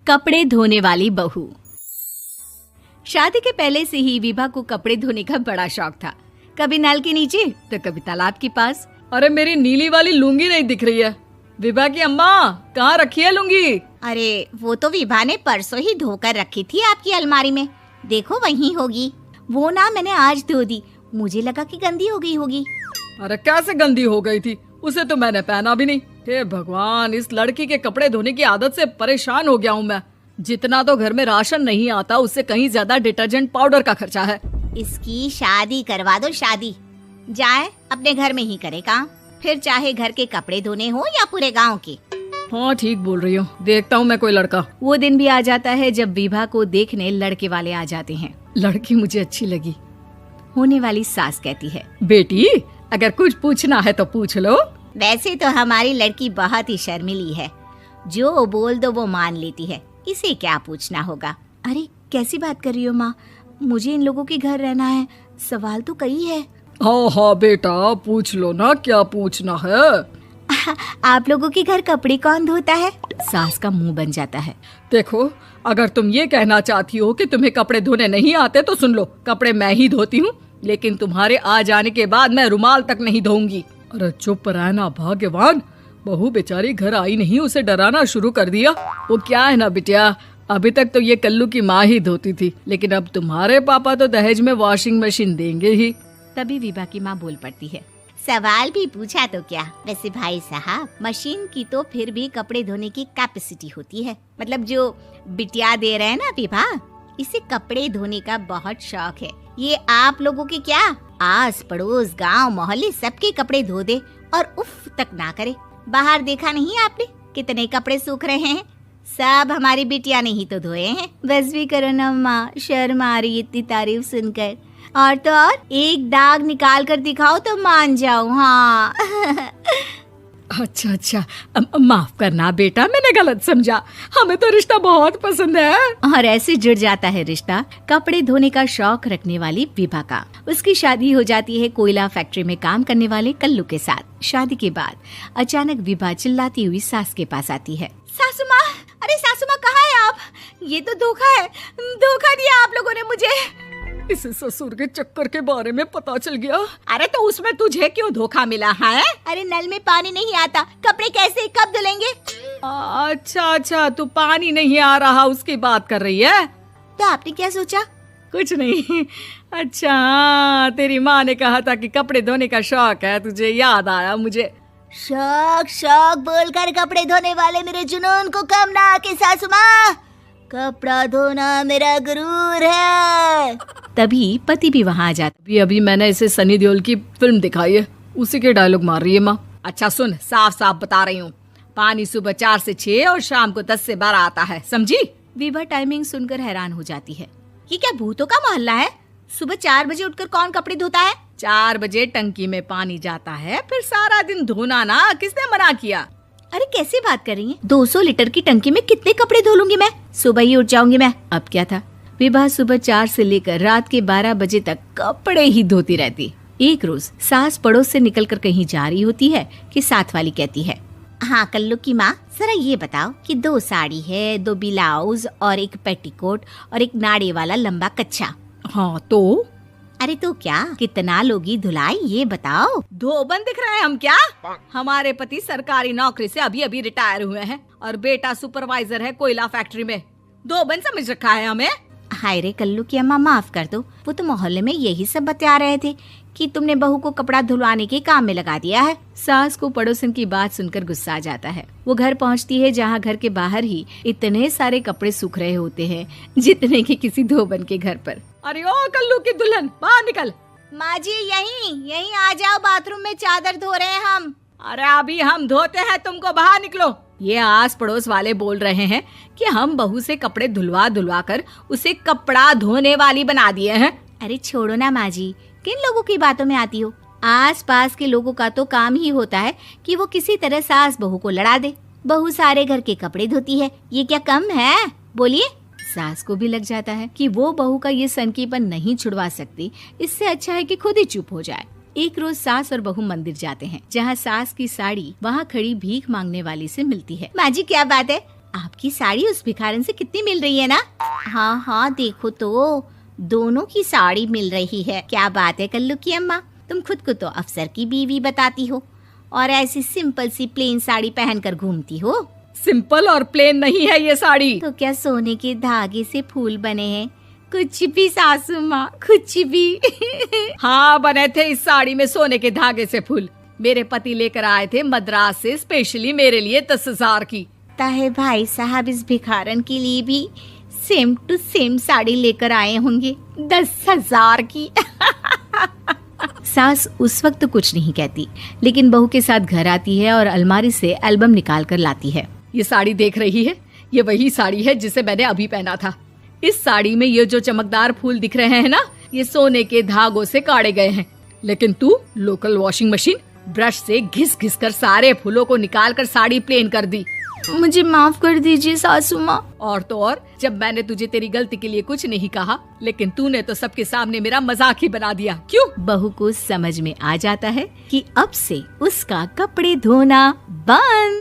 कपड़े धोने वाली बहू। शादी के पहले से ही विभा को कपड़े धोने का बड़ा शौक था। कभी नल के नीचे तो कभी तालाब के पास। अरे मेरी नीली वाली लुंगी नहीं दिख रही है। विभा की अम्मा, कहाँ रखी है लुंगी? अरे वो तो विभा ने परसों ही धोकर रखी थी आपकी अलमारी में, देखो वहीं होगी। वो ना मैंने आज धो दी, मुझे लगा कि गंदी हो गई होगी। अरे कैसे गंदी हो गई थी? उसे तो मैंने पहना भी नहीं। हे भगवान, इस लड़की के कपड़े धोने की आदत से परेशान हो गया हूँ मैं। जितना तो घर में राशन नहीं आता, उससे कहीं ज्यादा डिटर्जेंट पाउडर का खर्चा है। इसकी शादी करवा दो, शादी जाए अपने घर में ही करे काम, फिर चाहे घर के कपड़े धोने हो या पूरे गांव के। हाँ ठीक बोल रही हो, देखता हूँ मैं कोई लड़का। वो दिन भी आ जाता है जब विभा को देखने लड़के वाले आ जाते हैं। लड़की मुझे अच्छी लगी। होने वाली सास कहती है, बेटी अगर कुछ पूछना है तो पूछ लो। वैसे तो हमारी लड़की बहुत ही शर्मीली है, जो बोल दो वो मान लेती है, इसे क्या पूछना होगा। अरे कैसी बात कर रही हो माँ, मुझे इन लोगों के घर रहना है, सवाल तो कई है। हाँ हाँ बेटा, पूछ लो ना, क्या पूछना है। आप लोगों के घर कपड़े कौन धोता है? सास का मुंह बन जाता है। देखो, अगर तुम ये कहना चाहती हो कि तुम्हें कपड़े धोने नहीं आते तो सुन लो, कपड़े मैं ही धोती हूँ, लेकिन तुम्हारे आ जाने के बाद मैं रुमाल तक नहीं धोऊंगी। अरे चुप रहना भाग्यवान, बहू बेचारी घर आई नहीं, उसे डराना शुरू कर दिया। वो क्या है ना बिटिया, अभी तक तो ये कल्लू की माँ ही धोती थी, लेकिन अब तुम्हारे पापा तो दहेज में वॉशिंग मशीन देंगे ही। तभी विभा की माँ बोल पड़ती है, सवाल भी पूछा तो क्या। वैसे भाई साहब, मशीन की तो फिर भी कपड़े धोने की कैपेसिटी होती है, मतलब जो बिटिया दे रहे हैं ना विभा, इसे कपड़े धोने का बहुत शौक है। ये आप लोगों के क्या, आस पड़ोस गांव मोहल्ले सबके कपड़े धो दे और उफ तक ना करे। बाहर देखा नहीं आपने कितने कपड़े सूख रहे हैं, सब हमारी बिटिया ने ही तो धोए हैं। बस भी करो ना माँ, शर्म आ रही इतनी तारीफ सुनकर। और तो और एक दाग निकाल कर दिखाओ तो मान जाओ। हाँ अच्छा अच्छा, माफ करना बेटा, मैंने गलत समझा। हमें तो रिश्ता बहुत पसंद है। और ऐसे जुड़ जाता है रिश्ता कपड़े धोने का शौक रखने वाली विभा का। उसकी शादी हो जाती है कोयला फैक्ट्री में काम करने वाले कल्लू के साथ। शादी के बाद अचानक विभा चिल्लाती हुई सास के पास आती है। सासू माँ, अरे सासू माँ कहाँ है आप? ये तो धोखा है, धोखा दिया आप लोगों ने मुझे। इसे ससुर के चक्कर के बारे में पता चल गया। अरे तो उसमें तुझे क्यों धोखा मिला है? अरे नल में पानी नहीं आता, कपड़े कैसे कब धुलेंगे? अच्छा अच्छा, तू पानी नहीं आ रहा उसकी बात कर रही है। तो आपने क्या सोचा? कुछ नहीं। अच्छा हाँ, तेरी माँ ने कहा था कि कपड़े धोने का शौक है तुझे, याद आया मुझे। शौक शौक बोलकर कपड़े धोने वाले मेरे जुनून को कम ना आके सासू माँ, कपड़ा धोना मेरा गुरूर है। तभी पति भी वहाँ आ जाता। अभी मैंने इसे सनी देओल की फिल्म दिखाई है, उसी के डायलॉग मार रही है माँ। अच्छा सुन, साफ साफ बता रही हूँ, पानी सुबह 4 से 6 और शाम को 10 से 12 आता है, समझी? विभा टाइमिंग सुनकर हैरान हो जाती है। ये क्या भूतों का मोहल्ला है? सुबह 4 बजे उठकर कौन कपड़े धोता है? 4 बजे टंकी में पानी जाता है, फिर सारा दिन धोना ना, किसने मना किया? अरे कैसी बात कर रही हैं? 200 लीटर की टंकी में कितने कपड़े धो लूंगी मैं, सुबह ही उठ जाऊंगी मैं। अब क्या था, विभा सुबह 4 से लेकर रात के 12 बजे तक कपड़े ही धोती रहती। एक रोज सास पड़ोस से निकलकर कहीं जा रही होती है कि साथ वाली कहती है, हाँ कल्लू की माँ, जरा ये बताओ कि 2 साड़ी है, 2 ब्लाउज और एक पेटीकोट और एक नाड़े वाला लंबा कच्छा। हाँ तो? अरे तो क्या, कितना लोगी धुलाई ये बताओ। धोबन दिख रहे हैं हम क्या? हमारे पति सरकारी नौकरी से अभी अभी रिटायर हुए हैं और बेटा सुपरवाइजर है कोयला फैक्ट्री में। धोबन समझ रखा है हमें। हाय रे कल्लू की अम्मा, माफ कर दो, वो तो मोहल्ले में यही सब बता रहे थे कि तुमने बहू को कपड़ा धुलवाने के काम में लगा दिया है। सास को पड़ोसन की बात सुनकर गुस्सा आ जाता है। वो घर पहुंचती है जहां घर के बाहर ही इतने सारे कपड़े सूख रहे होते हैं जितने कि किसी धोबन के घर पर। अरे ओ कल्लू की दुल्हन, बाहर निकल। माँ जी यहीं आ जाओ, बाथरूम में चादर धो रहे हैं हम। अरे अभी हम धोते हैं, तुमको बाहर निकलो। ये आस पड़ोस वाले बोल रहे हैं कि हम बहू से कपड़े धुलवा कर उसे कपड़ा धोने वाली बना दिए हैं। अरे छोड़ो ना माँ जी, किन लोगों की बातों में आती हो? आस पास के लोगों का तो काम ही होता है कि वो किसी तरह सास बहू को लड़ा दे। बहू सारे घर के कपड़े धोती है, ये क्या कम है? बोलिए। सास को भी लग जाता है कि वो बहू का ये सनकीपन नहीं छुड़वा सकती, इससे अच्छा है कि खुद ही चुप हो जाए। एक रोज सास और बहू मंदिर जाते हैं, जहाँ सास की साड़ी वहाँ खड़ी भीख मांगने वाली से मिलती है। माँ जी क्या बात है, आपकी साड़ी उस भिखारन से कितनी मिल रही है ना? हाँ हाँ देखो तो, दोनों की साड़ी मिल रही है। क्या बात है कल्लू की अम्मा, तुम खुद को तो अफसर की बीवी बताती हो और ऐसी सिंपल सी प्लेन साड़ी पहनकर घूमती हो। सिंपल और प्लेन नहीं है ये साड़ी। तो क्या सोने के धागे से फूल बने हैं? कुछ भी सासू माँ, कुछ भी। हाँ बने थे इस साड़ी में सोने के धागे से फूल। मेरे पति लेकर आए थे मद्रास से स्पेशली मेरे लिए 10,000 की। ताहे भाई साहब इस भिखारन के लिए भी सेम टू सेम साड़ी लेकर आए होंगे 10,000 की। सास उस वक्त तो कुछ नहीं कहती, लेकिन बहू के साथ घर आती है और अलमारी से एल्बम निकाल कर लाती है। ये साड़ी देख रही है, ये वही साड़ी है जिसे मैंने अभी पहना था। इस साड़ी में ये जो चमकदार फूल दिख रहे हैं ना, ये सोने के धागों से काढ़े गए हैं। लेकिन तू लोकल वॉशिंग मशीन ब्रश से घिस घिस कर सारे फूलों को निकाल कर साड़ी प्लेन कर दी। मुझे माफ कर दीजिए सासू माँ। और तो और, जब मैंने तुझे तेरी गलती के लिए कुछ नहीं कहा, लेकिन तूने तो सबके सामने मेरा मजाक ही बना दिया। क्यों? बहू को समझ में आ जाता है कि अब से उसका कपड़े धोना बंद।